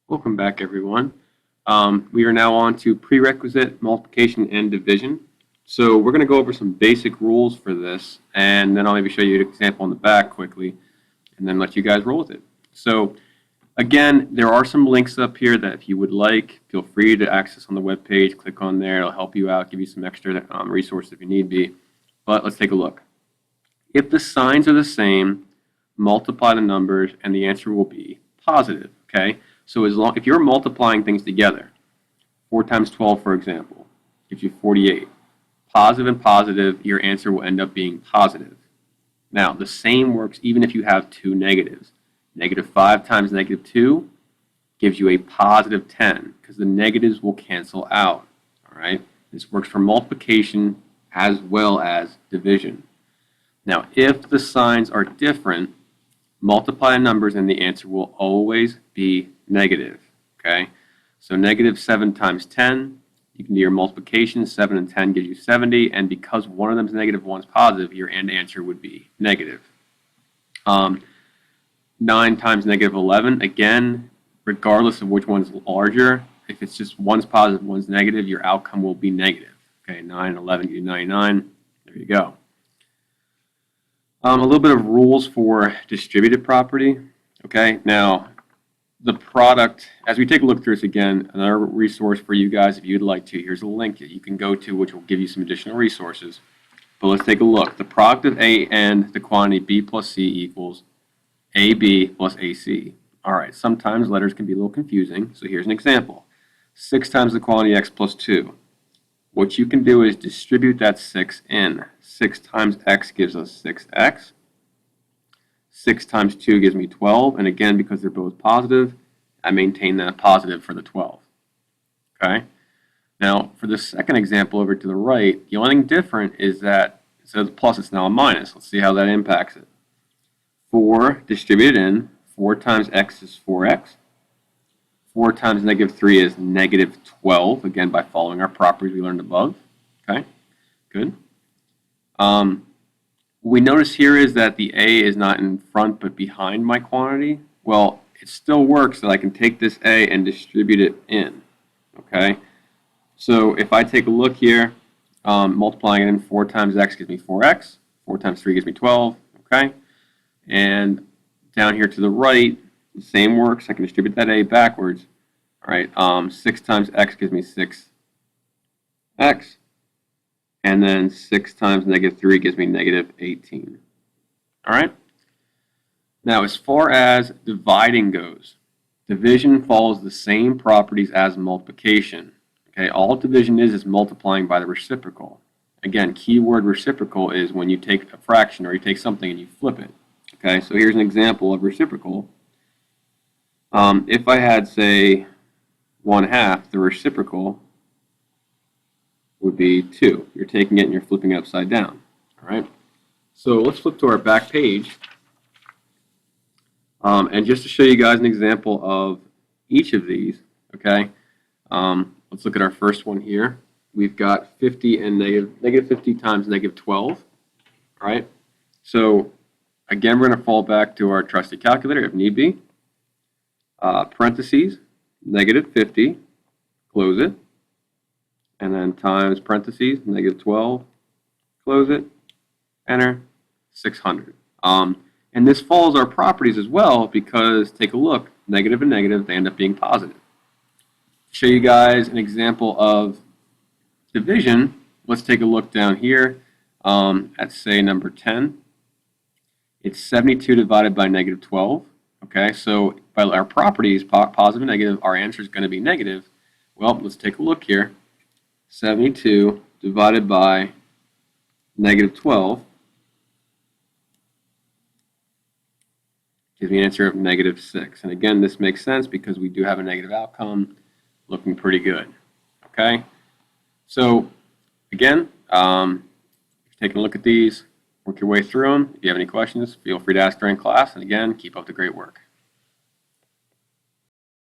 Welcome back, everyone. We are now on to prerequisite multiplication and division. So we're going to go over some basic rules for this, and then I'll maybe show you an example on the back quickly, and then let you guys roll with it. So again, there are some links up here that if you would like, feel free to access on the web page. Click on there. It'll help you out, give you some extra resources if you need be. But let's take a look. If the signs are the same, multiply the numbers, and the answer will be positive, okay? So if you're multiplying things together, 4 times 12, for example, gives you 48. Positive and positive, your answer will end up being positive. Now, the same works even if you have two negatives. Negative 5 times negative 2 gives you a positive 10 because the negatives will cancel out. All right? This works for multiplication as well as division. Now, if the signs are different, multiply the numbers and the answer will always be negative. Okay? So negative 7 times 10, you can do your multiplication. 7 and 10 gives you 70, and because one of them is negative, one's positive, your end answer would be negative. 9 times negative 11, again, regardless of which one's larger, if it's just one's positive, one's negative, your outcome will be negative. Okay, 9 and 11 give you 99. There you go. A little bit of rules for distributive property. Okay, now the product, as we take a look through this again, another resource for you guys if you'd like to. Here's a link that you can go to which will give you some additional resources. But let's take a look. The product of A and the quantity B plus C equals AB plus AC. All right, sometimes letters can be a little confusing, so here's an example. 6 times the quantity X plus 2. What you can do is distribute that 6 in. 6 times X gives us 6X. 6 times 2 gives me 12. And again, because they're both positive, I maintain that positive for the 12. Okay? Now, for the second example over to the right, the only thing different is that instead of the plus, it's now a minus. Let's see how that impacts it. 4 distributed in. 4 times X is 4X. 4 times negative 3 is negative 12, again, by following our properties we learned above. Okay, good. What we notice here is that the A is not in front but behind my quantity. Well, it still works that I can take this A and distribute it in. Okay, so if I take a look here, multiplying it in, 4 times X gives me 4X. 4 times 3 gives me 12. Okay, and down here to the right, the same works. I can distribute that A backwards. All right, 6 times X gives me 6X. And then 6 times negative 3 gives me negative 18. All right? Now, as far as dividing goes, division follows the same properties as multiplication. Okay, all division is multiplying by the reciprocal. Again, keyword reciprocal is when you take a fraction or you take something and you flip it. Okay, so here's an example of reciprocal. If I had, say, 1/2, the reciprocal would be 2. You're taking it and you're flipping it upside down. All right. So let's flip to our back page. And just to show you guys an example of each of these, okay, let's look at our first one here. We've got 50 and negative 50 times negative 12. All right. So again, we're going to fall back to our trusty calculator if need be. Parentheses, negative 50, close it. And then times parentheses, negative 12, close it, enter, 600. And this follows our properties as well because, take a look, negative and negative, they end up being positive. To show you guys an example of division, let's take a look down here at, say, number 10. It's 72 divided by negative 12. Okay, so by our properties, positive and negative, our answer is going to be negative. Well, let's take a look here. 72 divided by negative 12 gives me an answer of negative 6. And again, this makes sense because we do have a negative outcome, looking pretty good. Okay, so again, taking a look at these, work your way through them. If you have any questions, feel free to ask during class. And again, keep up the great work.